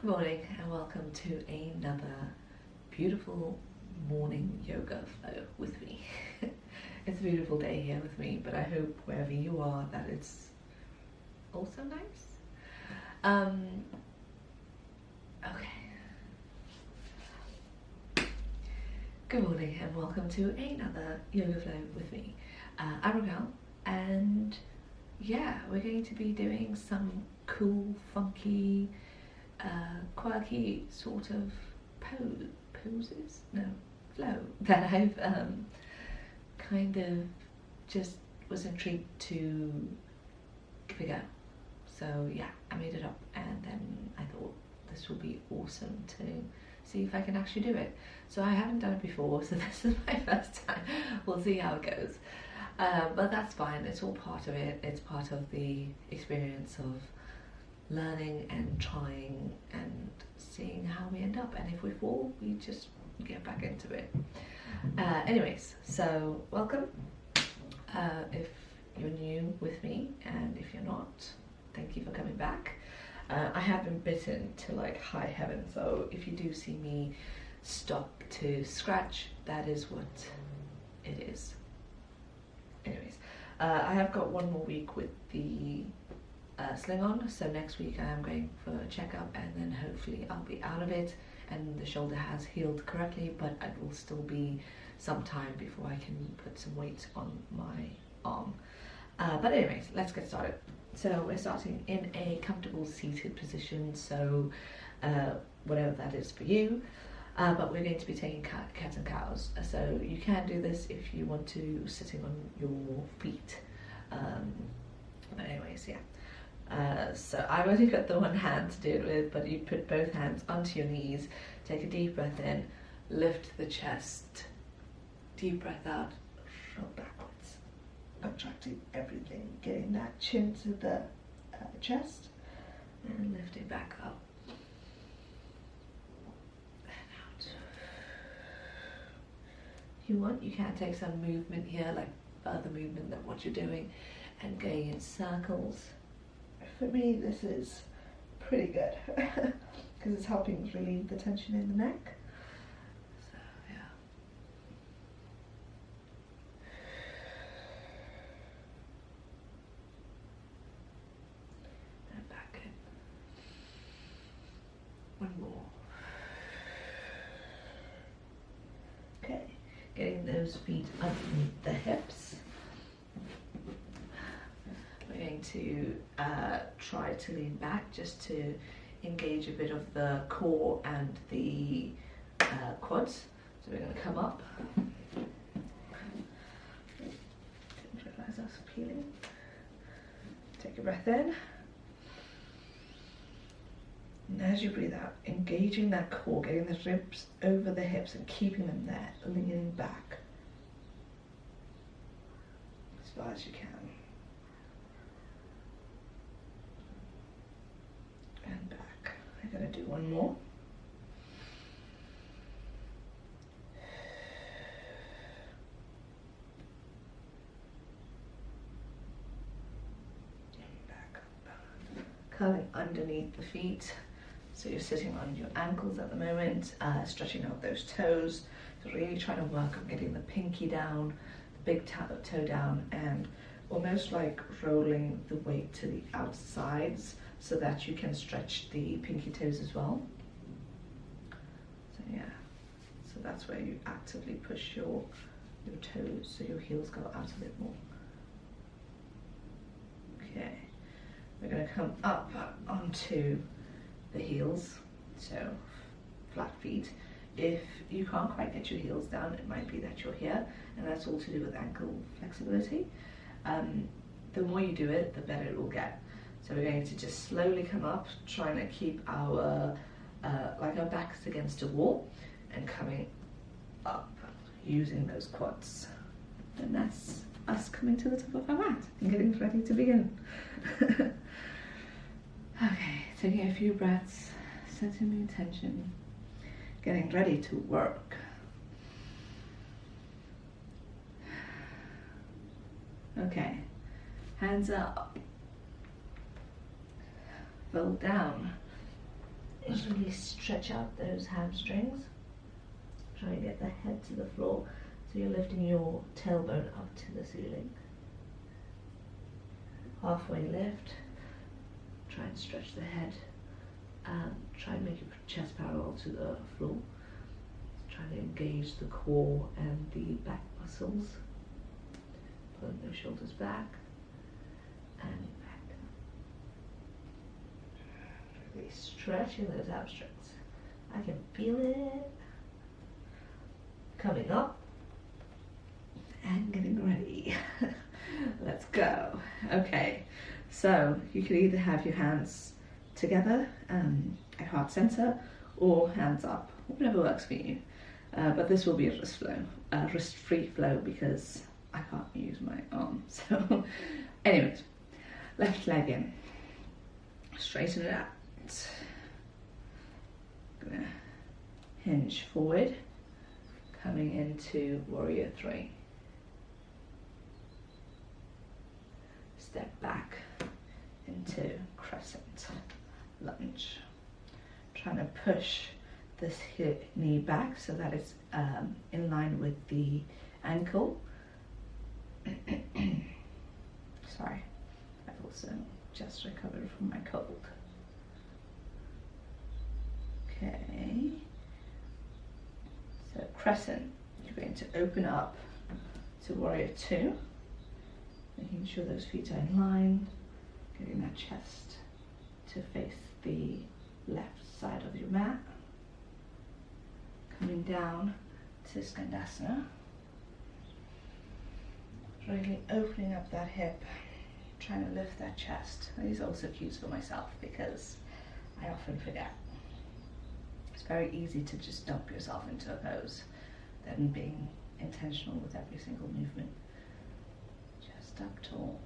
Good morning and welcome to another beautiful morning yoga flow with me. It's a beautiful day here with me, but I hope wherever you are that it's also nice. Okay. Good morning and welcome to another yoga flow with me. I'm Raquel, and yeah, we're going to be doing some cool, funky, quirky sort of flow that I've kind of just was intrigued to give a go. So yeah, I made it up and then I thought this will be awesome to see if I can actually do it. So I haven't done it before, so this is my first time. We'll see how it goes. But that's fine, it's all part of it. It's part of the experience of learning and trying and seeing how we end up, and if we fall we just get back into it. Anyways, so welcome if you're new with me, and if you're not, thank you for coming back. I have been bitten to like high heaven, so if you do see me stop to scratch, that is what it is. Anyways, I have got one more week with the sling on, so next week I am going for a checkup and then hopefully I'll be out of it and the shoulder has healed correctly, but it will still be some time before I can put some weight on my arm. But anyways, let's get started. So we're starting in a comfortable seated position, so whatever that is for you, but we're going to be taking cats and cows, so you can do this if you want to sitting on your feet, but anyways, yeah. So I've only got the one hand to do it with, but you put both hands onto your knees, take a deep breath in, lift the chest, deep breath out, roll backwards, contracting everything, getting that chin to the chest, and lift it back up, and out. If you want, you can take some movement here, like further movement than what you're doing, and going in circles. For me, this is pretty good because it's helping relieve the tension in the neck. So yeah. And back in. One more. Okay, getting those feet underneath the hips. We're going to try to lean back just to engage a bit of the core and the quads. So we're going to come up. Didn't realise I was peeling. Take a breath in. And as you breathe out, engaging that core, getting the ribs over the hips and keeping them there, leaning back as far as you can. And back. I'm going to do one more. And back up. Curling underneath the feet. So you're sitting on your ankles at the moment, stretching out those toes. So really trying to work on getting the pinky down, the big toe down, and almost like rolling the weight to the outsides, so that you can stretch the pinky toes as well. So yeah, so that's where you actively push your toes so your heels go out a bit more. Okay, we're going to come up onto the heels, so flat feet. If you can't quite get your heels down, it might be that you're here, and that's all to do with ankle flexibility. The more you do it, the better it will get. So we're going to just slowly come up, trying to keep our like our backs against a wall, and coming up using those quads. And that's us coming to the top of our mat and getting ready to begin. Okay, taking a few breaths, setting the intention, getting ready to work. Okay, hands up, fold down, is really stretch out those hamstrings. Try and get the head to the floor, so you're lifting your tailbone up to the ceiling. Halfway lift, try and stretch the head, try and make your chest parallel to the floor. Try to engage the core and the back muscles. Pulling those shoulders back and back. Really stretching those hamstrings. I can feel it. Coming up and getting ready. Let's go. Okay, so you can either have your hands together at heart center or hands up, whatever works for you. But this will be a wrist-free flow because I can't use my arm. So, anyways, left leg in, straighten it out. Gonna hinge forward, coming into warrior three. Step back into crescent lunge. Trying to push this knee back so that it's in line with the ankle. Sorry, I've also just recovered from my cold. Okay, so crescent, you're going to open up to warrior two, making sure those feet are in line, getting that chest to face the left side of your mat. Coming down to Skandasana, really opening up that hip, trying to lift that chest. And these are also cues for myself because I often forget. It's very easy to just dump yourself into a pose than being intentional with every single movement. Just up tall.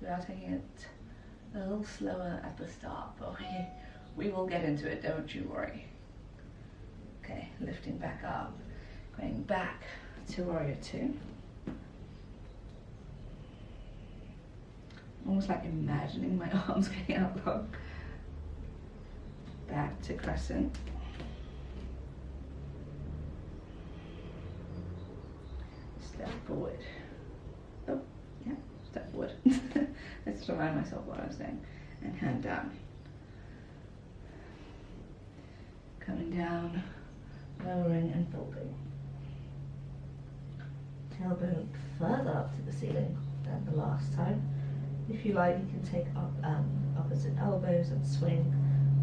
We are taking it a little slower at the start, but we will get into it, don't you worry. Okay, lifting back up, going back to warrior two. Almost like imagining my arms getting out long. Back to crescent. Step forward. Oh, yeah, step forward. Let's remind myself what I was saying. And hand down. Coming down, lowering and folding. Tailbone further up to the ceiling than the last time. If you like, you can take up opposite elbows and swing,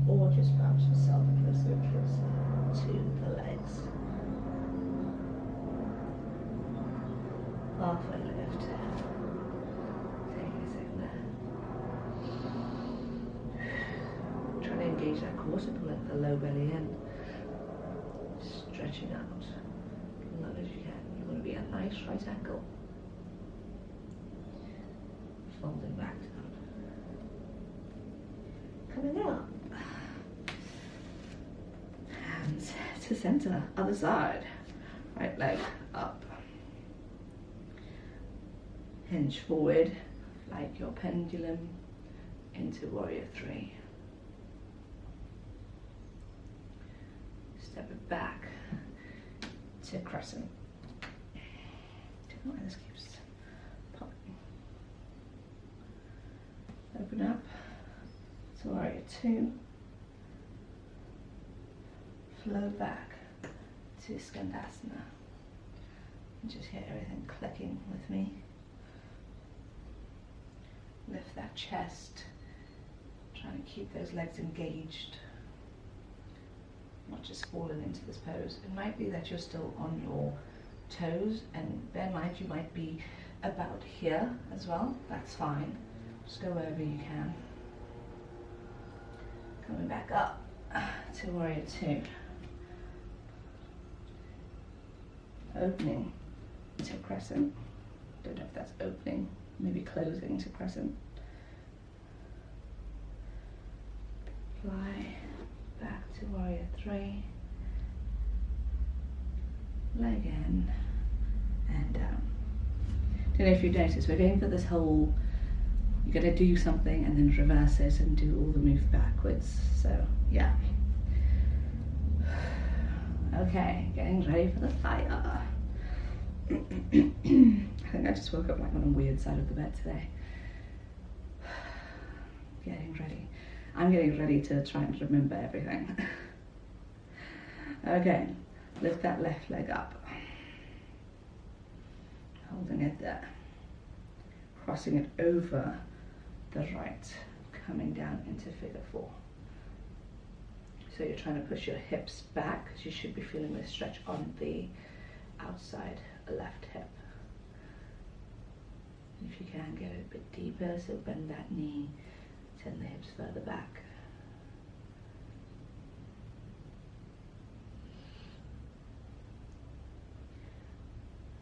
or just bounce yourself closer and closer to the legs. Halfway lift. Taking a second there. Trying to engage that core to pull the low belly in. Stretching out as long as you can. You want to be at a nice right angle. Folding back down. Coming up. Hands to center, other side. Right leg up. Hinge forward like your pendulum into warrior three. Step it back to crescent. Don't know why this keeps popping. Open up to warrior two. Flow back to Skandasana. And just hear everything clicking with me. Lift that chest. Trying to keep those legs engaged. Not just falling into this pose. It might be that you're still on your toes, and bear in mind you might be about here as well. That's fine. Just go wherever you can. Coming back up to warrior two. Opening to crescent. Don't know if that's opening, maybe closing to crescent. Fly back to warrior three. Leg in and down. Don't know if you noticed, we're going for this whole you gotta do something and then reverse it and do all the moves backwards. So yeah. Okay, getting ready for the fire. I think I just woke up like on a weird side of the bed today. Getting ready. I'm getting ready to try and remember everything. Okay, lift that left leg up. Holding it there. Crossing it over the right. Coming down into figure 4. So you're trying to push your hips back because you should be feeling the stretch on the outside left hip. If you can, get it a bit deeper, so bend that knee, send the hips further back.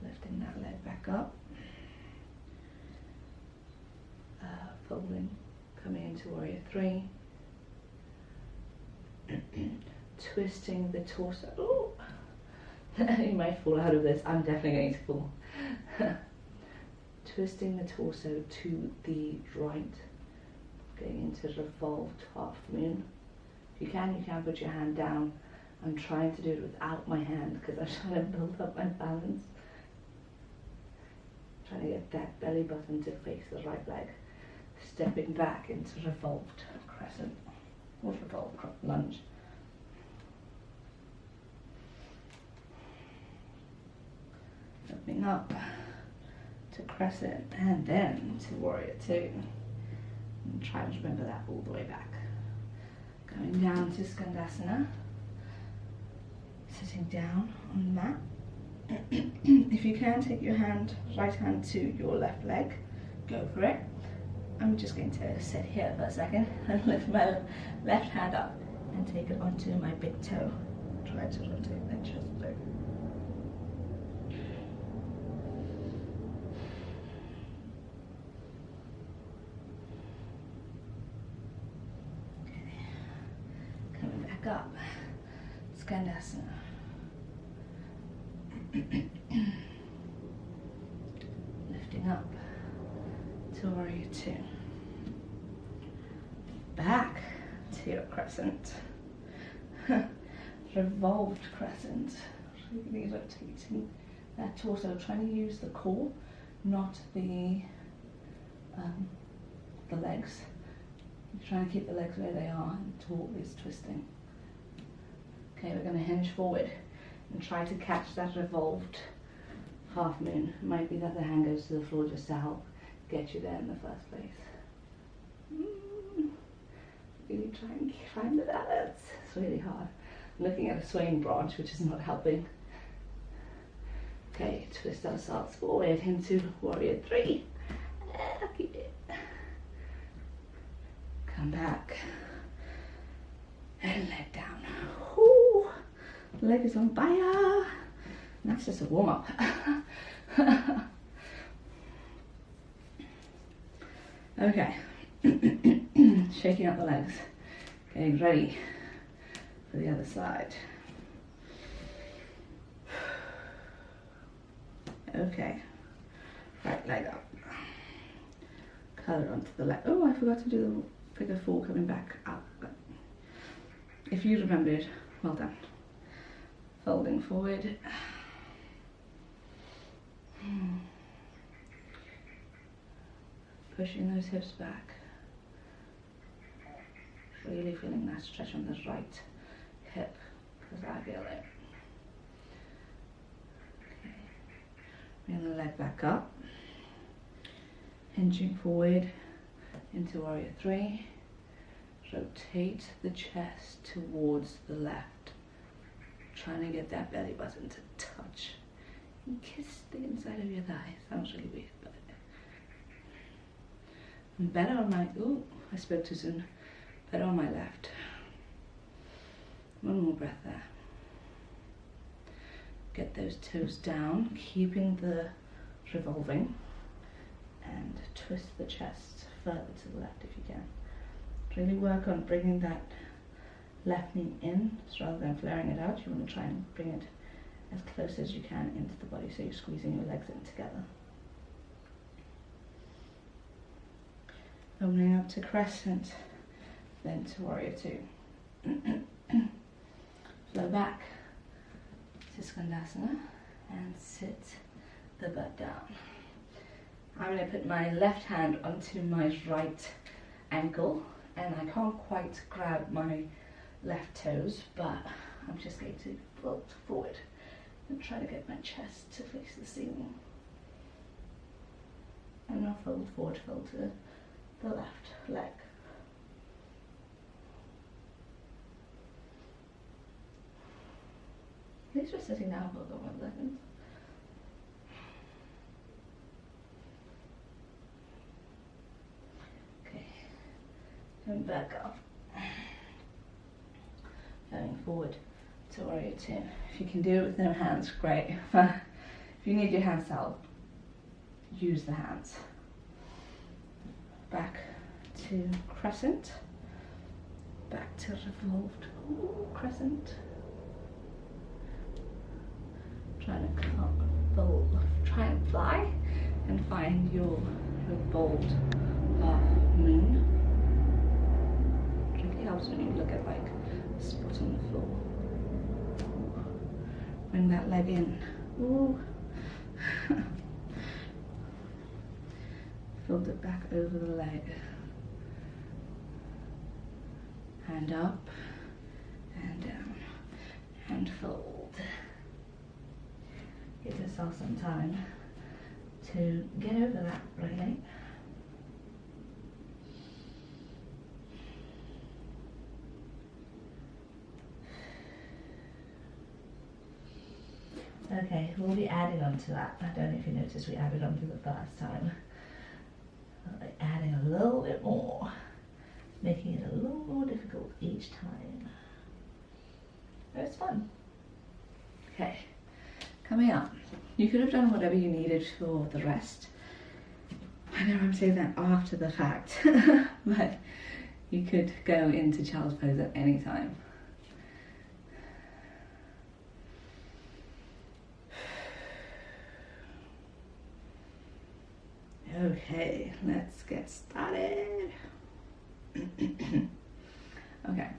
Lifting that leg back up. Folding, coming into warrior 3. Twisting the torso. Ooh. You might fall out of this. I'm definitely going to fall. Twisting the torso to the right, going into revolved half moon. If you can put your hand down. I'm trying to do it without my hand because I'm trying to build up my balance. Trying to get that belly button to face the right leg. Stepping back into revolved crescent or revolved lunge. Opening up to crescent and then to warrior 2. And try to remember that all the way back. Going down to Skandasana. Sitting down on the mat. If you can, take your right hand to your left leg. Go for it. I'm just going to sit here for a second and lift my left hand up and take it onto my big toe. Try to rotate that chest over. Okay. Coming back up. Skandasana. Lifting up to warrior 2. Back to your crescent. Revolved crescent. Really rotating that torso. Trying to use the core, not the legs. You're trying to keep the legs where they are and always twisting. Okay, we're going to hinge forward and try to catch that revolved half moon. It might be that the hand goes to the floor just to help get you there in the first place. Really try and find the balance. It's really hard. I'm looking at a swaying branch, which is not helping. Okay, twist ourselves forward into warrior 3. Keep it. Come back. And leg down. Ooh, leg is on fire. That's just a warm up. Okay, shaking up the legs, getting ready for the other side. Okay, right leg up, curl it onto the left. Oh, I forgot to do the figure 4 coming back up. But if you remembered, well done. Folding forward. Pushing those hips back. Really feeling that stretch on the right hip, because I feel it. Okay. Bring the leg back up. Hinging forward into warrior 3. Rotate the chest towards the left. Trying to get that belly button to touch. And kiss the inside of your thigh. Sounds really weird, but better on my, ooh, I spoke too soon. Better on my left. One more breath there. Get those toes down, keeping the revolving, and twist the chest further to the left if you can. Really work on bringing that left knee in, so rather than flaring it out, you want to try and bring it as close as you can into the body, so you're squeezing your legs in together. Opening up to crescent, then to warrior two. Flow back to Skandasana and sit the butt down. I'm going to put my left hand onto my right ankle, and I can't quite grab my left toes, but I'm just going to float forward and try to get my chest to face the ceiling. And I'll fold forward, fold to the left leg. At least we're sitting down for a couple of seconds. Okay, going back up. Going forward to warrior two. If you can do it with no hands, great. If you need your hands out, use the hands. Back to crescent. Back to revolved crescent. Try and fly and find your revolved half moon. It really helps when you look at like a spot on the floor. Bring that leg in. Ooh. Fold it back over the leg. Hand up and down and fold. Give yourself some time to get over that right leg. Okay, we'll be adding on to that. I don't know if you noticed we added on to the first time. Adding a little bit more, making it a little more difficult each time. But it's fun. Okay, coming up. You could have done whatever you needed for the rest. I know I'm saying that after the fact, but you could go into child's pose at any time. Okay, let's get started. Okay.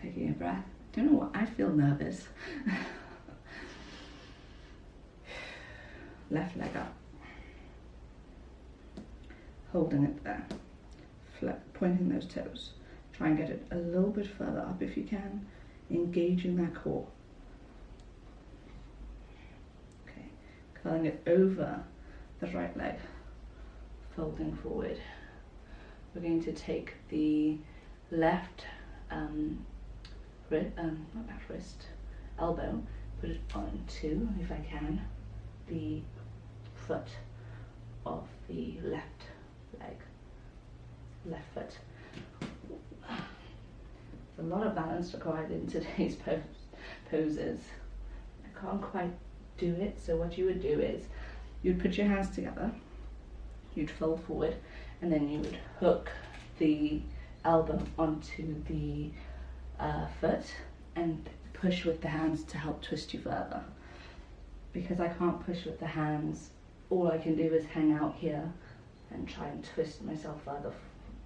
Taking a breath. Don't know what, I feel nervous. Left leg up. Holding it there. Pointing those toes. Try and get it a little bit further up if you can. Engaging that core. Okay. Curling it over the right leg, folding forward. We're going to take the left elbow, put it onto, if I can, the foot of the left leg, left foot. There's a lot of balance required in today's poses. I can't quite do it, so what you would do is you'd put your hands together, you'd fold forward, and then you would hook the elbow onto the foot and push with the hands to help twist you further. Because I can't push with the hands, all I can do is hang out here and try and twist myself further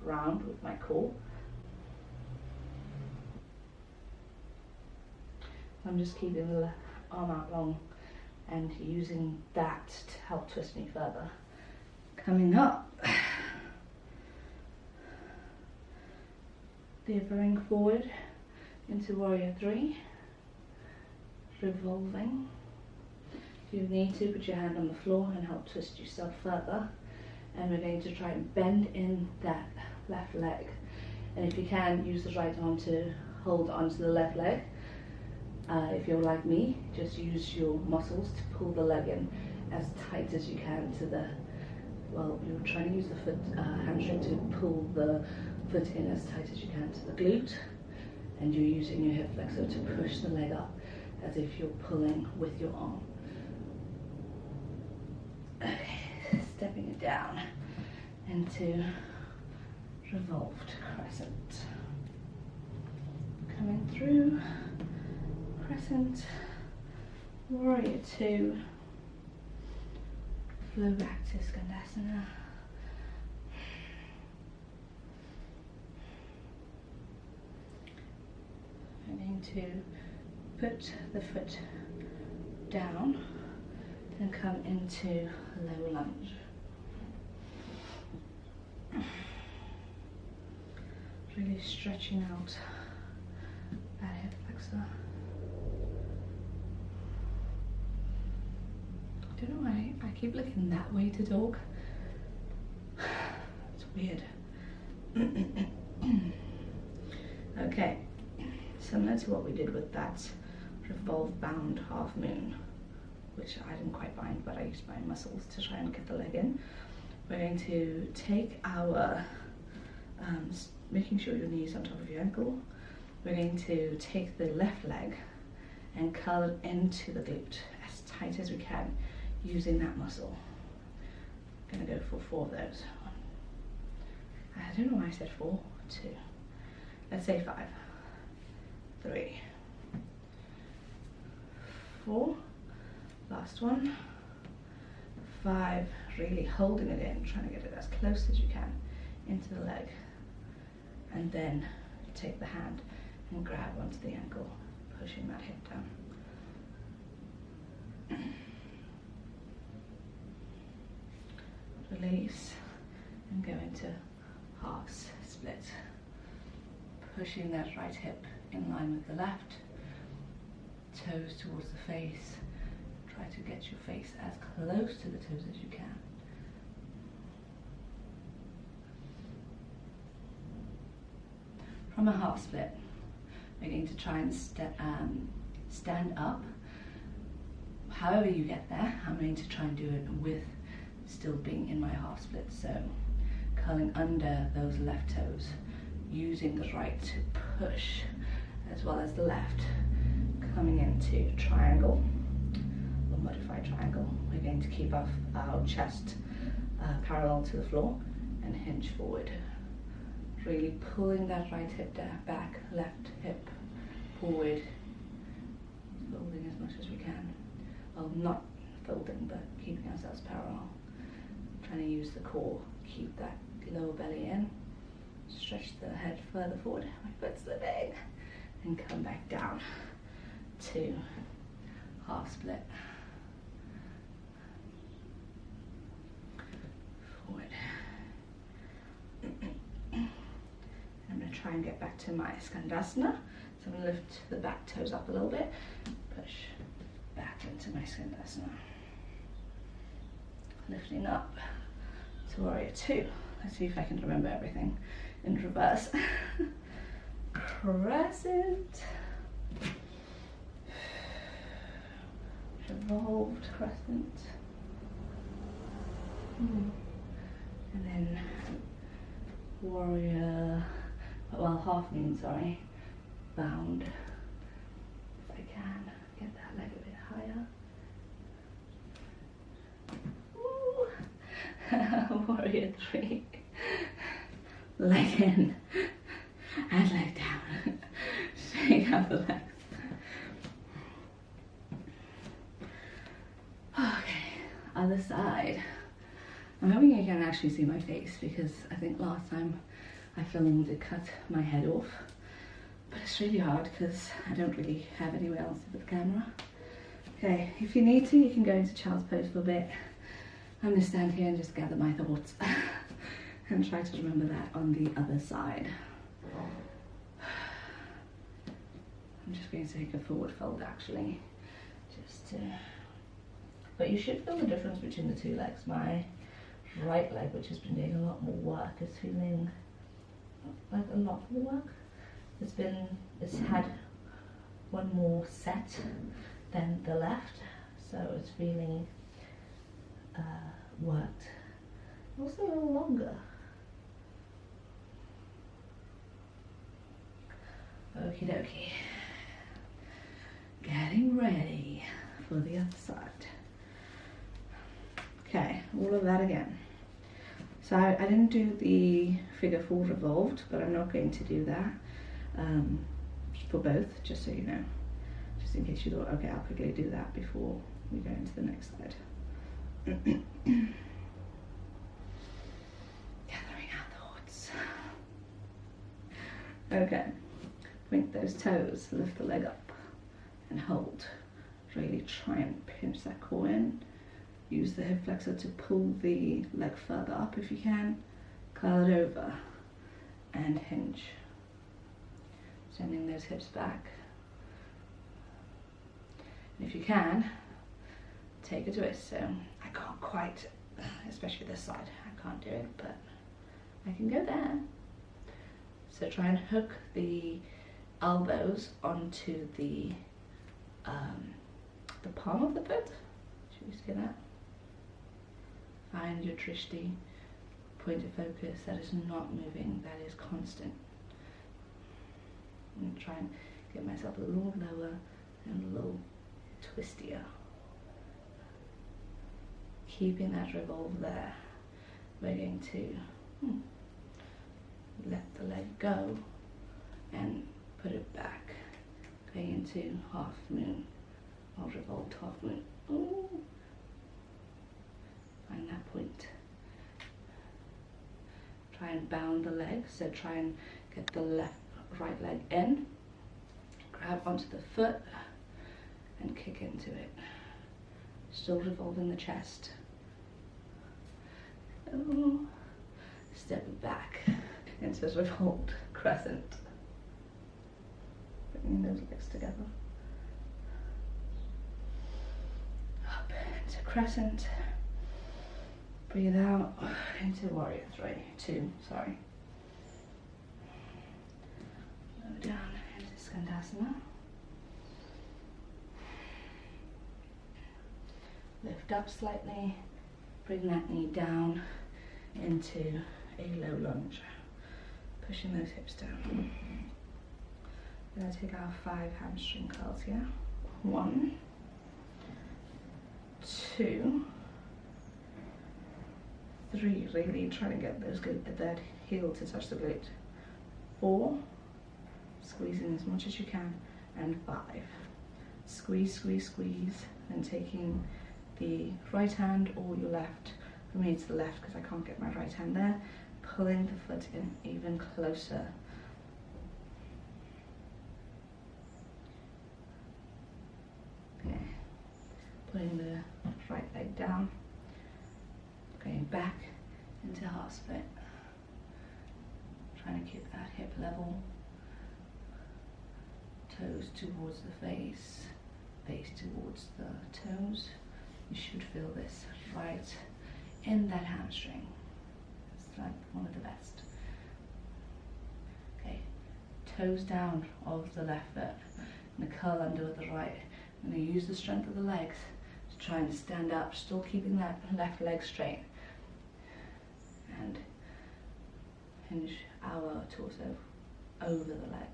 round with my core. I'm just keeping the arm out long and using that to help twist me further. Coming up, pivoting forward into warrior three, revolving. If you need to, put your hand on the floor and help twist yourself further. And we're going to try and bend in that left leg. And if you can, use the right arm to hold onto the left leg. If you're like me, just use your muscles to pull the leg in as tight as you can to the, well, you're trying to use the foot hamstring to pull the foot in as tight as you can to the glute, and you're using your hip flexor to push the leg up as if you're pulling with your arm. Okay, stepping it down into revolved crescent. Coming through. Crescent, warrior two, flow back to Skandasana, to put the foot down and come into low lunge. Really stretching out that hip flexor. I don't know why I keep looking that way to dog. It's weird. Okay, similar to what we did with that revolve bound half moon, which I didn't quite find, but I used my muscles to try and get the leg in. We're going to take our, making sure your knee is on top of your ankle. We're going to take the left leg and curl it into the glute as tight as we can using that muscle. I'm gonna go for 4 of those. I don't know why I said 4, 2. Let's say 5, 3, 4. Last one. 5. Really holding it in, trying to get it as close as you can into the leg, and then take the hand and grab onto the ankle, pushing that hip down. Release and go into halves split, pushing that right hip in line with the left, toes towards the face. Try to get your face as close to the toes as you can. From a half split, we're going to try and stand up. However you get there, I'm going to try and do it with still being in my half split. So curling under those left toes, using the right to push as well as the left, coming into triangle or modified triangle. We're going to keep our chest parallel to the floor and hinge forward. Really pulling that right hip down, back, left hip forward, folding as much as we can. Well, not folding, but keeping ourselves parallel. Trying to use the core, keep that lower belly in, stretch the head further forward, my foot's slipping, and come back down to half split. Forward. I'm going to try and get back to my Skandasana. So I'm going to lift the back toes up a little bit, push back into my Skandasana. Lifting up to Warrior 2. Let's see if I can remember everything in reverse. Crescent. Revolved crescent. And then warrior, well, half moon, sorry, bound. If I can get that leg a bit higher. Ooh. Warrior 3. Leg in and leg down. Shake out the legs. Okay, other side. I'm hoping you can actually see my face, because I think last time I filmed it cut my head off, but it's really hard because I don't really have anywhere else to put the camera. Okay, if you need to, you can go into child's pose for a bit. I'm going to stand here and just gather my thoughts and try to remember that on the other side. I'm just going to take a forward fold actually, just to, but you should feel the difference between the two legs. My right leg, which has been doing a lot more work, is feeling like a lot more work. It's had one more set than the left, so it's feeling worked. Also a little longer. Okie dokie. Getting ready for the other side. Okay, all of that again. So I didn't do the figure 4 revolved, but I'm not going to do that for both, just so you know. Just in case you thought, okay, I'll quickly do that before we go into the next side. Gathering our thoughts. Okay, Point those toes, lift the leg up and hold. Really try and pinch that core in. Use the hip flexor to pull the leg further up if you can. Curl it over and hinge. Sending those hips back. And if you can, take a twist. So I can't quite, especially this side, I can't do it, but I can go there. So try and hook the elbows onto the palm of the foot. Should you see that? Find your drishti, point of focus that is not moving, that is constant. And try and get myself a little lower and a little twistier. Keeping that revolve there. We're going to let the leg go and put it back. Going into half moon or revolved half moon. Ooh. Find that point. Try and bound the leg, so try and get the right leg in, grab onto the foot and kick into it. Still revolving the chest. Ooh. Step it back into revolved crescent. Bringing those legs together. Up into crescent. Breathe out into warrior 2, sorry. Lower down into Skandasana. Lift up slightly, bring that knee down into a low lunge. Pushing those hips down. We're going to take our 5 hamstring curls here. 1, 2, 3, really try to get that heel to touch the glute. 4, squeezing as much as you can, and 5. Squeeze, squeeze, squeeze, and taking the right hand or your left, for me it's the left because I can't get my right hand there, pulling the foot in even closer. Okay, putting the right leg down, going back into half split, trying to keep that hip level, toes towards the face, face towards the toes. You should feel this right in that hamstring. It's like one of the best. Okay, toes down of the left foot, and the curl under with the right. I'm going to use the strength of the legs to try and stand up, still keeping that left leg straight. And hinge our torso over the leg.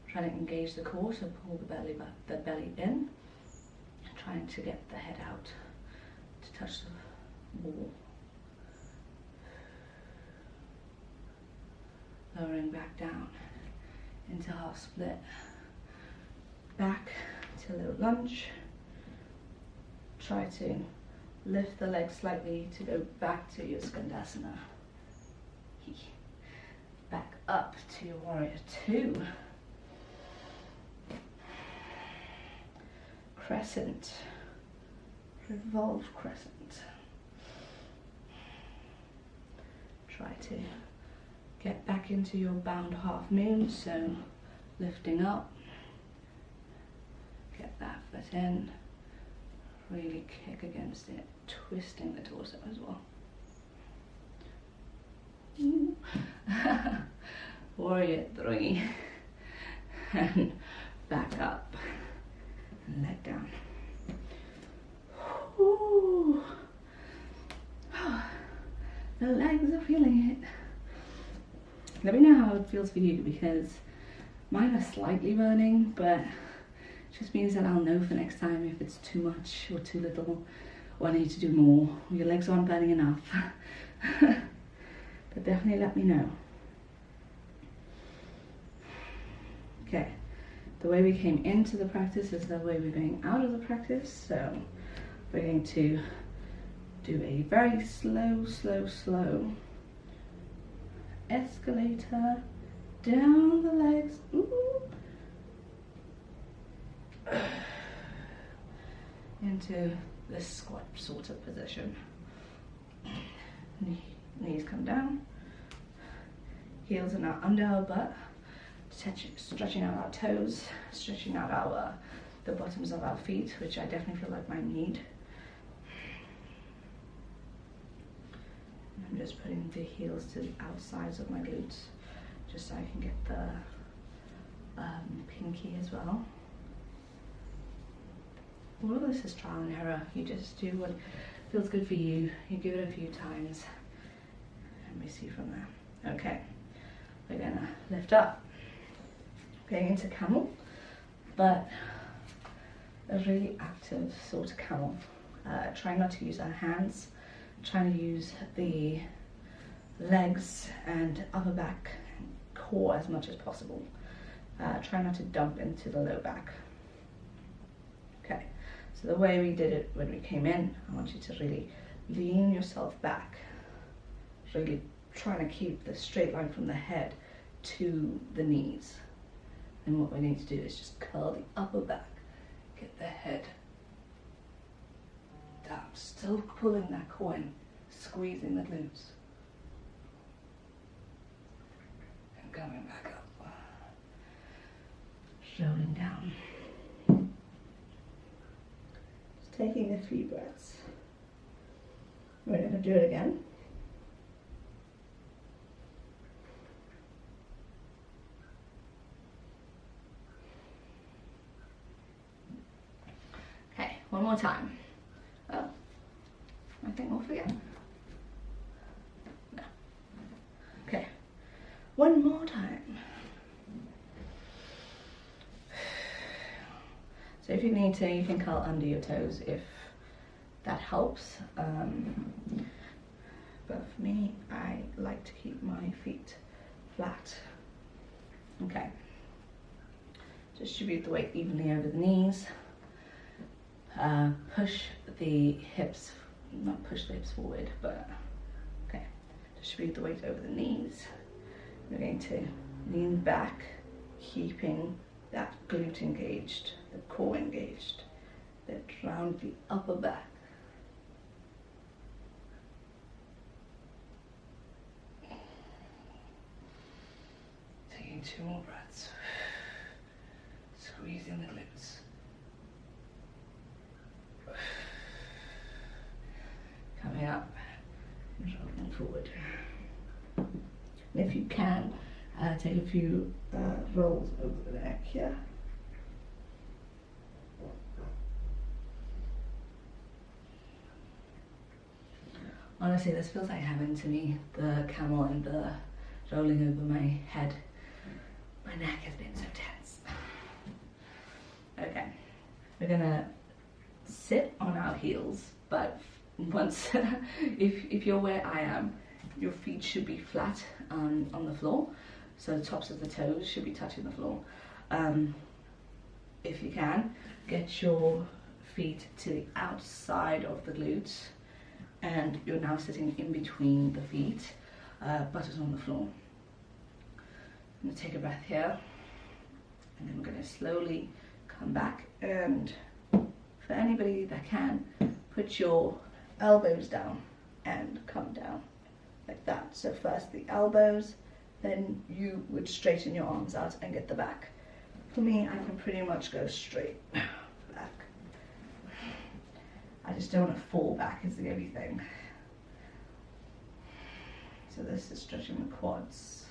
Trying to engage the core, so pull the belly in. Trying to get the head out to touch the wall. Lowering back down into half split. Back to low lunge. Try to lift the leg slightly to go back to your Skandasana. Back up to your warrior 2. Crescent, revolve crescent. Try to get back into your bound half moon, so lifting up, get that foot in, really kick against it, twisting the torso as well. Warrior 3, and back up. And leg down. Ooh. The legs are feeling it. Let me know how it feels for you, because mine are slightly burning, but it just means that I'll know for next time if it's too much or too little, or I need to do more, or your legs aren't burning enough. But definitely let me know. Okay. The way we came into the practice is the way we're going out of the practice, so we're going to do a very slow escalator down the legs. Ooh. Into this squat sort of position. Knees come down. Heels are now under our butt. Stretching out our toes, stretching out the bottoms of our feet, which I definitely feel like I need. I'm just putting the heels to the outsides of my glutes, just so I can get the pinky as well. All of this is trial and error. You just do what feels good for you. You give it a few times, and we see from there. Okay, we're gonna lift up, going into camel, but a really active sort of camel. Trying not to use our hands, trying to use the legs and upper back and core as much as possible. Try not to dump into the low back. Okay, so the way we did it when we came in, I want you to really lean yourself back, really trying to keep the straight line from the head to the knees. And what we need to do is just curl the upper back, get the head down, still pulling that core in, squeezing the glutes. And coming back up, rolling down. Just taking a few breaths. We're going to do it again. One more time. Oh, I think off again. No. Okay, one more time. So if you need to, you can curl under your toes if that helps. But for me, I like to keep my feet flat. Okay. Distribute the weight evenly over the knees. Push the hips, not push the hips forward, but okay, distribute the weight over the knees. We're going to lean back, keeping that glute engaged, the core engaged, then round the upper back. Taking 2 more breaths, squeezing the glutes. Coming up and rolling forward. And if you can, take a few rolls over the neck here. Honestly, this feels like heaven to me, the camel and the rolling over my head. My neck has been so tense. Okay, we're gonna sit on our heels, but once, if you're where I am, your feet should be flat on the floor, so the tops of the toes should be touching the floor. If you can, get your feet to the outside of the glutes, and you're now sitting in between the feet, buttocks on the floor. I'm going to take a breath here, and then we're going to slowly come back, and for anybody that can, put your elbows down and come down like that. So first the elbows, then you would straighten your arms out and get the back. For me, I can pretty much go straight back. I just don't want to fall back is the only thing. So this is stretching the quads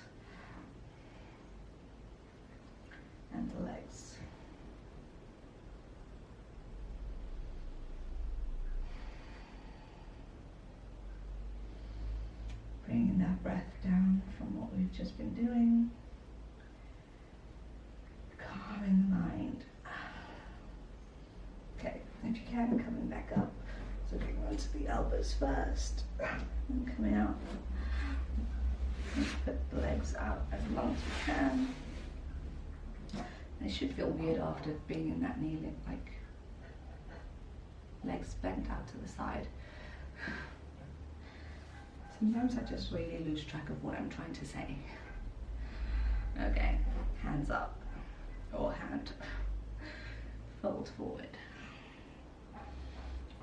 and the legs. Bringing that breath down from what we've just been doing. Calming the mind. Okay, if you can, coming back up. So going on to the elbows first. And coming out. Let's put the legs out as long as we can. They should feel weird after being in that kneeling, like legs bent out to the side. Sometimes I just really lose track of what I'm trying to say. Okay, hands up, or hand. Fold forward.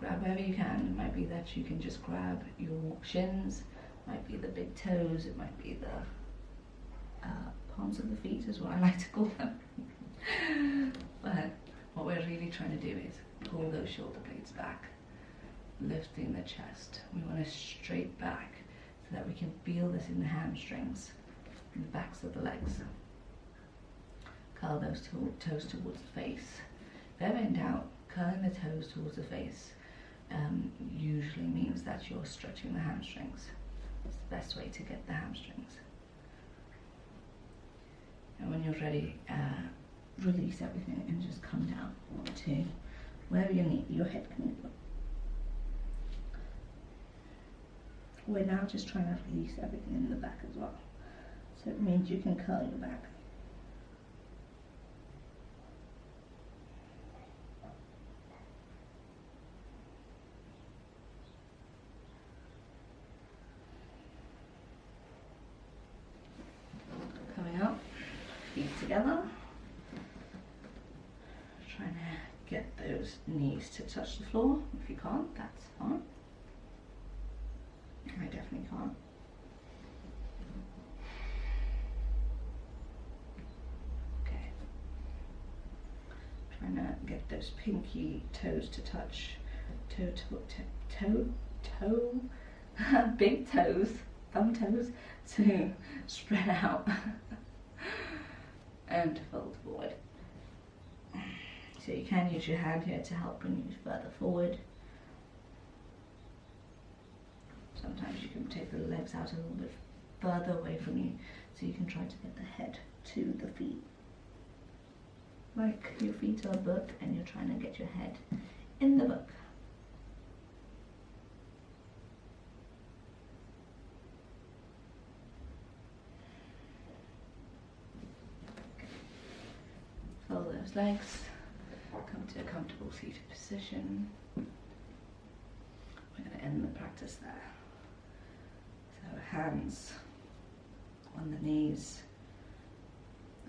Grab wherever you can. It might be that you can just grab your shins, might be the big toes, it might be the palms of the feet is what I like to call them. But what we're really trying to do is pull those shoulder blades back, lifting the chest. We want to straight back so that we can feel this in the hamstrings and the backs of the legs. Curl those toes towards the face. If ever in doubt, curling the toes towards the face usually means that you're stretching the hamstrings. It's the best way to get the hamstrings. And when you're ready, release everything and just come down to wherever your head can go. We're now just trying to release everything in the back as well. So it means you can curl your back. Coming up, feet together. Trying to get those knees to touch the floor. If you can't, that's fine. I definitely can't. Okay. Trying to get those pinky toes to touch. Toe, big toes, thumb toes to spread out and fold forward. So you can use your hand here to help bring you further forward. Sometimes you can take the legs out a little bit further away from you, so you can try to get the head to the feet. Like your feet are a book and you're trying to get your head in the book. Fold those legs, come to a comfortable seated position. We're going to end the practice there. So hands on the knees.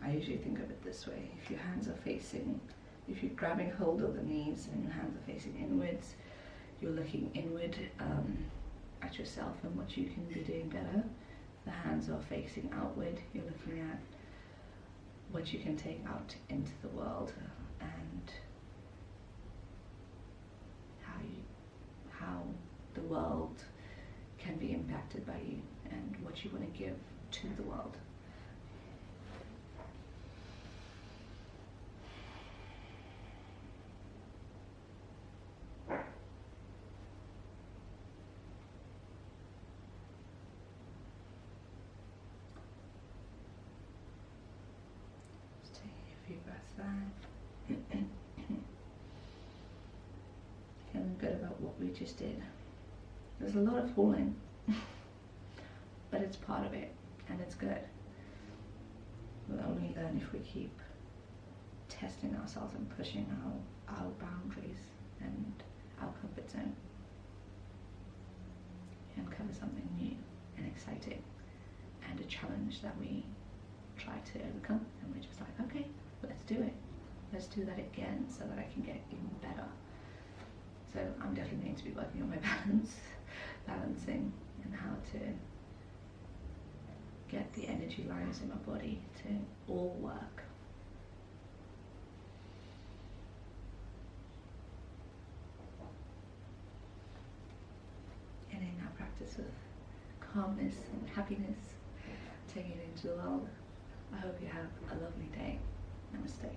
I usually think of it this way. If your hands are facing, if you're grabbing hold of the knees and your hands are facing inwards, you're looking inward at yourself and what you can be doing better. The hands are facing outward, you're looking at what you can take out into the world and how the world can be impacted by you and what you want to give to the world. Just take a few breaths back. Feeling good about what we just did. There's a lot of falling, but it's part of it, and it's good. We'll only learn if we keep testing ourselves and pushing our boundaries and our comfort zone, and cover something new and exciting, and a challenge that we try to overcome, and we're just like, okay, let's do it. Let's do that again so that I can get even better. So I'm definitely going to be working on my balancing and how to get the energy lines in my body to all work. And in our practice of calmness and happiness, taking it into the world, I hope you have a lovely day. Namaste.